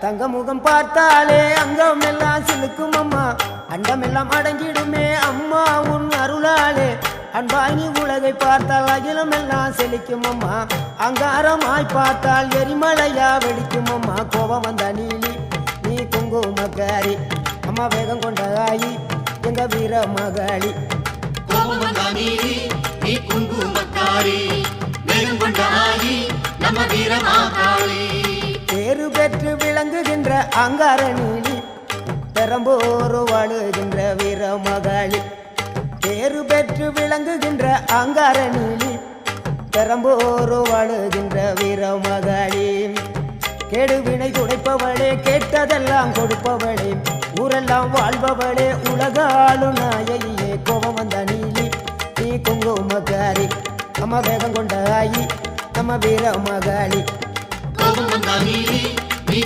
தங்க முகம் பார்த்தாலே அங்கம் எல்லாம் சிலுக்கும் அம்மா, அண்டமெல்லாம் அடங்கிடுமே அம்மா உன் அருளாலே. அன்பாங்கி உலகை பார்த்தால் அகிலம் எல்லாம் செழிக்கும் அம்மா, அங்காரமாய் பார்த்தால் எரிமலையா வெடிக்கும் அம்மா. கோபம் வந்த நீலி நீ குங்குமக்காரி அம்மா, வேகம் கொண்ட ஆயி எங்க வீர மகாளி. கோபம் வந்த நீலி நீ குங்குமக்காரி, வேகம் கொண்ட ஆயி நம்ம வீர மகாளி. பேரு பெற்று விளங்குகின்ற அங்கார நீலி, பெரம்போரு வாழுகின்ற வீர மகாளி. பேரு பெற்று விளங்குகின்ற அங்கார நீலி, பெரம்போரு வாழுகின்ற வீர மகாளி. கேடுவினை துடைப்பவளே, கேட்டதெல்லாம் கொடுப்பவளே, ஊரெல்லாம் வாழ்பவளே, உலகாளும் நாயகியே. கோபம் வந்த நீலி நீ குங்குமக்காரி அம்மா, வேகம் கொண்ட ஆயி நம்ம வீர மகாளி. கோபம் வந்த நீலி நீ